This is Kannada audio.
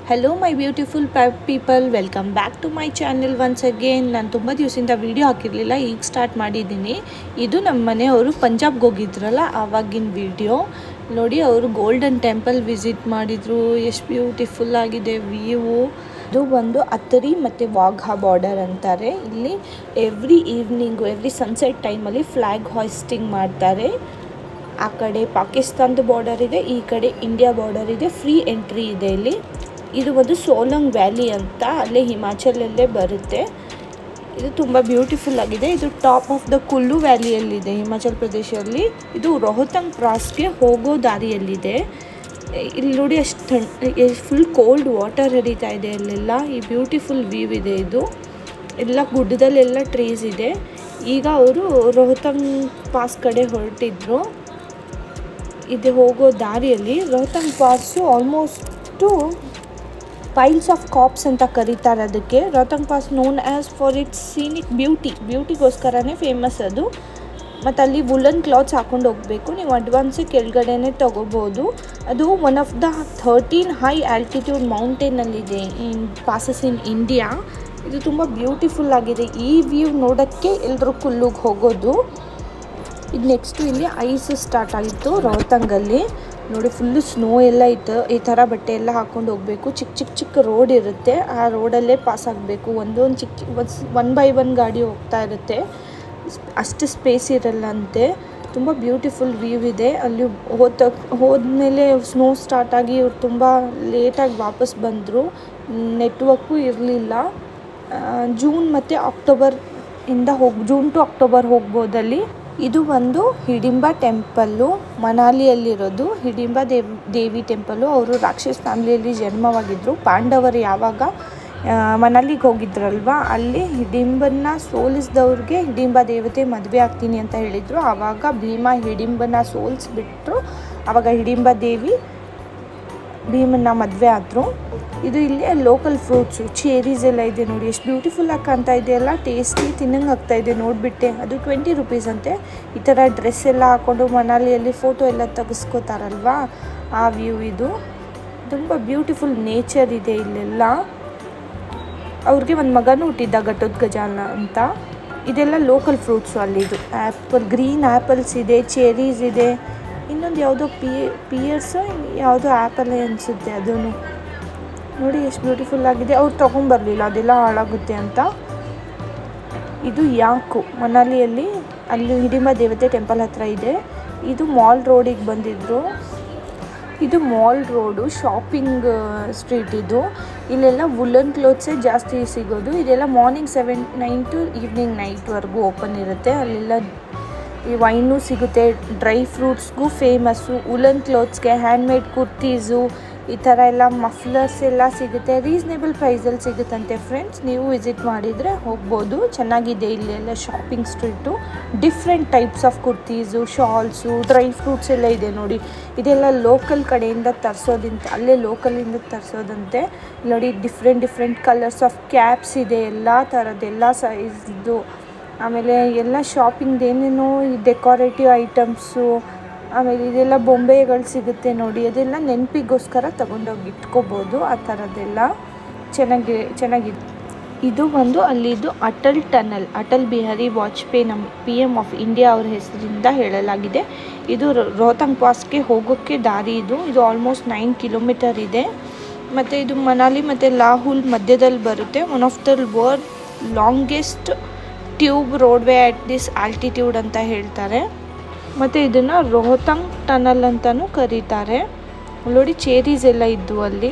Hello my beautiful people, welcome back to my channel once again. ನಾನು ತುಂಬ ದಿವಸದಿಂದ ವೀಡಿಯೋ ಹಾಕಿರಲಿಲ್ಲ, ಈಗ ಸ್ಟಾರ್ಟ್ ಮಾಡಿದ್ದೀನಿ. ಇದು ನಮ್ಮ ಮನೆಯವರು ಪಂಜಾಬ್ಗೆ ಹೋಗಿದ್ರಲ್ಲ ಆವಾಗಿನ ವಿಡಿಯೋ ನೋಡಿ. ಅವರು ಗೋಲ್ಡನ್ ಟೆಂಪಲ್ ವಿಸಿಟ್ ಮಾಡಿದರು. ಎಷ್ಟು ಬ್ಯೂಟಿಫುಲ್ ಆಗಿದೆ ವ್ಯೂ. ಇದು ಒಂದು ಅತ್ತರಿ ಮತ್ತು ವಾಘಾ ಬಾರ್ಡರ್ ಅಂತಾರೆ. ಇಲ್ಲಿ ಎವ್ರಿ ಈವ್ನಿಂಗು ಎವ್ರಿ ಸನ್ಸೆಟ್ ಟೈಮಲ್ಲಿ ಫ್ಲ್ಯಾಗ್ ಹಾಯ್ಸ್ಟಿಂಗ್ ಮಾಡ್ತಾರೆ. ಆ ಕಡೆ ಪಾಕಿಸ್ತಾನದ ಬಾರ್ಡರ್ ಇದೆ, ಈ ಕಡೆ ಇಂಡಿಯಾ ಬಾರ್ಡರ್ ಇದೆ. ಫ್ರೀ ಎಂಟ್ರಿ ಇದೆ ಇಲ್ಲಿ. ಇದು ಒಂದು ಸೋಲಂಗ್ ವ್ಯಾಲಿ ಅಂತ, ಅಲ್ಲೇ ಹಿಮಾಚಲಲ್ಲೇ ಬರುತ್ತೆ. ಇದು ತುಂಬ ಬ್ಯೂಟಿಫುಲ್ ಆಗಿದೆ. ಇದು top of the Kullu ವ್ಯಾಲಿಯಲ್ಲಿದೆ Himachal ಪ್ರದೇಶದಲ್ಲಿ. ಇದು ರೋಹತಂಗ್ ಪಾಸ್ಗೆ ಹೋಗೋ ದಾರಿಯಲ್ಲಿದೆ. ಇಲ್ಲಿ ನೋಡಿ ಎಷ್ಟು ಫುಲ್ ಕೋಲ್ಡ್ ವಾಟರ್ ಹರಿತಾ ಇದೆ ಅಲ್ಲೆಲ್ಲ. ಈ ಬ್ಯೂಟಿಫುಲ್ ವ್ಯೂ ಇದೆ. ಇದು ಎಲ್ಲ ಗುಡ್ಡದಲ್ಲೆಲ್ಲ ಟ್ರೀಸ್ ಇದೆ. ಈಗ ಅವರು ರೋಹತಂಗ್ ಪಾಸ್ ಕಡೆ ಹೊರಟಿದ್ರು. ಇದು ಹೋಗೋ ದಾರಿಯಲ್ಲಿ Rohtang pass almost piles of corpses ಅಂತ ಕರೀತಾರೆ ಅದಕ್ಕೆ. Rohtang pass known as for its scenic ಬ್ಯೂಟಿಗೋಸ್ಕರನೇ ಫೇಮಸ್ ಅದು. ಮತ್ತು ಅಲ್ಲಿ ವುಲನ್ ಕ್ಲಾತ್ಸ್ ಹಾಕೊಂಡು ಹೋಗಬೇಕು. ನೀವು ಅಡ್ವಾನ್ಸೇ ಕೆಳಗಡೆನೇ ತೊಗೋಬೋದು. ಅದು one of the 13 high altitude ಮೌಂಟೇನಲ್ಲಿದೆ ಪಾಸಸ್ ಇನ್ ಇಂಡಿಯಾ. ಇದು ತುಂಬ ಬ್ಯೂಟಿಫುಲ್ ಆಗಿದೆ. ಈ ವ್ಯೂ ನೋಡೋಕ್ಕೆ ಎಲ್ಲರೂ ಕುಲ್ಲುಗೆ ಹೋಗೋದು. ಇದು ನೆಕ್ಸ್ಟು ಇಲ್ಲಿ ಐಸ್ ಸ್ಟಾರ್ಟ್ ಆಗಿತ್ತು ರೋಹತಂಗಲ್ಲಿ ನೋಡಿ. ಫುಲ್ಲು ಸ್ನೋ ಎಲ್ಲ ಇತ್ತು. ಈ ಥರ ಬಟ್ಟೆ ಎಲ್ಲ ಹಾಕ್ಕೊಂಡು ಹೋಗಬೇಕು. ಚಿಕ್ಕ ರೋಡ್ ಇರುತ್ತೆ, ಆ ರೋಡಲ್ಲೇ ಪಾಸ್ ಆಗಬೇಕು. ಒಂದೊಂದು ಒನ್ ಬೈ ಒನ್ ಗಾಡಿ ಹೋಗ್ತಾ ಇರುತ್ತೆ. ಅಷ್ಟು ಸ್ಪೇಸ್ ಇರಲ್ಲಂತೆ. ತುಂಬ ಬ್ಯೂಟಿಫುಲ್ ವ್ಯೂ ಇದೆ. ಅಲ್ಲಿ ಹೋದ್ಮೇಲೆ ಸ್ನೋ ಸ್ಟಾರ್ಟ್ ಆಗಿ ಇವ್ರು ತುಂಬ ಲೇಟಾಗಿ ವಾಪಸ್ ಬಂದರು. ನೆಟ್ವರ್ಕು ಇರಲಿಲ್ಲ. ಜೂನ್ ಟು ಅಕ್ಟೋಬರ್ ಹೋಗ್ಬೋದಲ್ಲಿ. ಇದು ಒಂದು ಹಿಡಿಂಬ ಟೆಂಪಲ್ಲು, ಮನಾಲಿಯಲ್ಲಿರೋದು. ಹಿಡಿಂಬ ದೇವಿ ಟೆಂಪಲ್ಲು. ಅವರು ರಾಕ್ಷಸ ಫ್ಯಾಮಿಲಿಯಲ್ಲಿ ಜನ್ಮವಾಗಿದ್ದರು. ಪಾಂಡವರು ಯಾವಾಗ ಮನಾಲಿಗೆ ಹೋಗಿದ್ರಲ್ವ, ಅಲ್ಲಿ ಹಿಡಿಂಬನ ಸೋಲಿಸಿದವ್ರಿಗೆ ಹಿಡಿಂಬ ದೇವತೆ ಮದುವೆ ಆಗ್ತೀನಿ ಅಂತ ಹೇಳಿದರು. ಆವಾಗ ಭೀಮ ಹಿಡಿಂಬನ ಸೋಲಿಸ್ಬಿಟ್ರು. ಆವಾಗ ಹಿಡಿಂಬ ದೇವಿ ಭೀಮನ್ನ ಮದುವೆ ಆದರು. ಇದು ಇಲ್ಲಿ ಲೋಕಲ್ ಫ್ರೂಟ್ಸು, ಚೇರೀಸ್ ಎಲ್ಲ ಇದೆ ನೋಡಿ. ಎಷ್ಟು ಬ್ಯೂಟಿಫುಲ್ ಆಗಿ ಕಾಣ್ತಾ ಇದೆ ಅಲ್ಲ. ಟೇಸ್ಟಿ ತಿನ್ನಂಗೆ ಆಗ್ತಾಯಿದೆ ನೋಡಿಬಿಟ್ಟೆ. ಅದು 20 ರೂಪೀಸ್ ಅಂತೆ. ಈ ಥರ ಡ್ರೆಸ್ ಎಲ್ಲ ಹಾಕ್ಕೊಂಡು ಮನಾಲಿಯಲ್ಲಿ ಫೋಟೋ ಎಲ್ಲ ತೆಗೆಸ್ಕೋತಾರಲ್ವ, ಆ ವ್ಯೂ ಇದು. ತುಂಬ ಬ್ಯೂಟಿಫುಲ್ ನೇಚರ್ ಇದೆ ಇಲ್ಲೆಲ್ಲ. ಅವ್ರಿಗೆ ಒಂದು ಮಗನೂ ಹುಟ್ಟಿದ್ದ ಘಟೋತ್ಕಚನ ಅಂತ. ಇದೆಲ್ಲ ಲೋಕಲ್ ಫ್ರೂಟ್ಸು ಅಲ್ಲಿದು. ಗ್ರೀನ್ ಆ್ಯಪಲ್ಸ್ ಇದೆ, ಚೆರೀಸ್ ಇದೆ. ಇನ್ನೊಂದು ಯಾವುದೋ ಪಿಯರ್ಸು ಯಾವುದೋ ಆ್ಯಪಲ್ಲೇ ಅನಿಸುತ್ತೆ ಅದೂ ನೋಡಿ. ಎಷ್ಟು ಬ್ಯೂಟಿಫುಲ್ ಆಗಿದೆ. ಅವ್ರು ತೊಗೊಂಬರಲಿಲ್ಲ, ಅದೆಲ್ಲ ಹಾಳಾಗುತ್ತೆ ಅಂತ. ಇದು ಯಾಕು ಮನಾಲಿಯಲ್ಲಿ, ಅಲ್ಲಿ ಹಿಡಿಂಬ ದೇವತೆ ಟೆಂಪಲ್ ಹತ್ರ ಇದೆ. ಇದು ಮಾಲ್ ರೋಡಿಗೆ ಬಂದಿದ್ರು. ಇದು ಮಾಲ್ ರೋಡು, ಶಾಪಿಂಗ್ ಸ್ಟ್ರೀಟ್ ಇದು. ಇಲ್ಲೆಲ್ಲ ವುಲನ್ ಕ್ಲೋತ್ಸೇ ಜಾಸ್ತಿ ಸಿಗೋದು. ಇದೆಲ್ಲ ಮಾರ್ನಿಂಗ್ 9 ಟು ಈವ್ನಿಂಗ್ 9ವರೆಗೂ ಓಪನ್ ಇರುತ್ತೆ. ಅಲ್ಲೆಲ್ಲ ಈ ವೈನು ಸಿಗುತ್ತೆ. ಡ್ರೈ ಫ್ರೂಟ್ಸ್ಗೂ ಫೇಮಸ್ಸು. ವುಲನ್ ಕ್ಲೋತ್ಸ್ಗೆ ಹ್ಯಾಂಡ್ಮೇಡ್ ಕುರ್ತೀಸು, ಈ ಥರ ಎಲ್ಲ ಮಫ್ಲರ್ಸ್ ಎಲ್ಲ ಸಿಗುತ್ತೆ. ರೀಸ್ನೇಬಲ್ ಪ್ರೈಸಲ್ಲಿ ಸಿಗುತ್ತಂತೆ ಫ್ರೆಂಡ್ಸ್. ನೀವು ವಿಸಿಟ್ ಮಾಡಿದರೆ ಹೋಗ್ಬೋದು. ಚೆನ್ನಾಗಿದೆ ಇಲ್ಲೆಲ್ಲ shopping street. Different types of kurtis, shawls, dry fruits ಎಲ್ಲ ಇದೆ ನೋಡಿ. ಇದೆಲ್ಲ ಲೋಕಲ್ ಕಡೆಯಿಂದ ತರಿಸೋದಂತೆ, ಅಲ್ಲೇ ಲೋಕಲಿಂದ ತರಿಸೋದಂತೆ. ನೋಡಿ ಡಿಫ್ರೆಂಟ್ ಕಲರ್ಸ್ ಆಫ್ ಕ್ಯಾಪ್ಸ್ ಇದೆ, ಎಲ್ಲ ಥರದ್ದೆಲ್ಲ ಸೈಜ್ದು. ಆಮೇಲೆ ಎಲ್ಲ ಶಾಪಿಂಗ್ದು ಏನೇನೋ ಡೆಕೋರೇಟಿವ್ ಐಟಮ್ಸು, ಆಮೇಲೆ ಇದೆಲ್ಲ ಬೊಂಬೆಗಳು ಸಿಗುತ್ತೆ ನೋಡಿ. ಅದೆಲ್ಲ ನೆನಪಿಗೋಸ್ಕರ ತೊಗೊಂಡೋಗಿ ಇಟ್ಕೋಬೋದು. ಆ ಥರದ್ದೆಲ್ಲ ಚೆನ್ನಾಗಿದೆ. ಇದು ಒಂದು ಅಲ್ಲಿದ್ದು ಅಟಲ್ ಟನಲ್, ಅಟಲ್ ಬಿಹಾರಿ ವಾಜಪೇಯಿ, ನಮ್ಮ PM ಆಫ್ ಇಂಡಿಯಾ ಅವ್ರ ಹೆಸರಿಂದ ಹೇಳಲಾಗಿದೆ. ಇದು ರೋಹತಂಗ್ ಪಾಸ್ಗೆ ಹೋಗೋಕ್ಕೆ ದಾರಿ ಇದು. ಇದು ಆಲ್ಮೋಸ್ಟ್ 9 ಕಿಲೋಮೀಟರ್ ಇದೆ. ಮತ್ತು ಇದು ಮನಾಲಿ ಮತ್ತು ಲಾಹುಲ್ ಮಧ್ಯದಲ್ಲಿ ಬರುತ್ತೆ. One of the world longest tube roadway at this altitude ಅಂತ ಹೇಳ್ತಾರೆ. ಮತ್ತು ಇದನ್ನು ರೋಹತಂಗ್ ಟನಲ್ ಅಂತಲೂ ಕರೀತಾರೆ. ನೋಡಿ ಚೇರೀಸ್ ಎಲ್ಲ ಇದ್ದು ಅಲ್ಲಿ.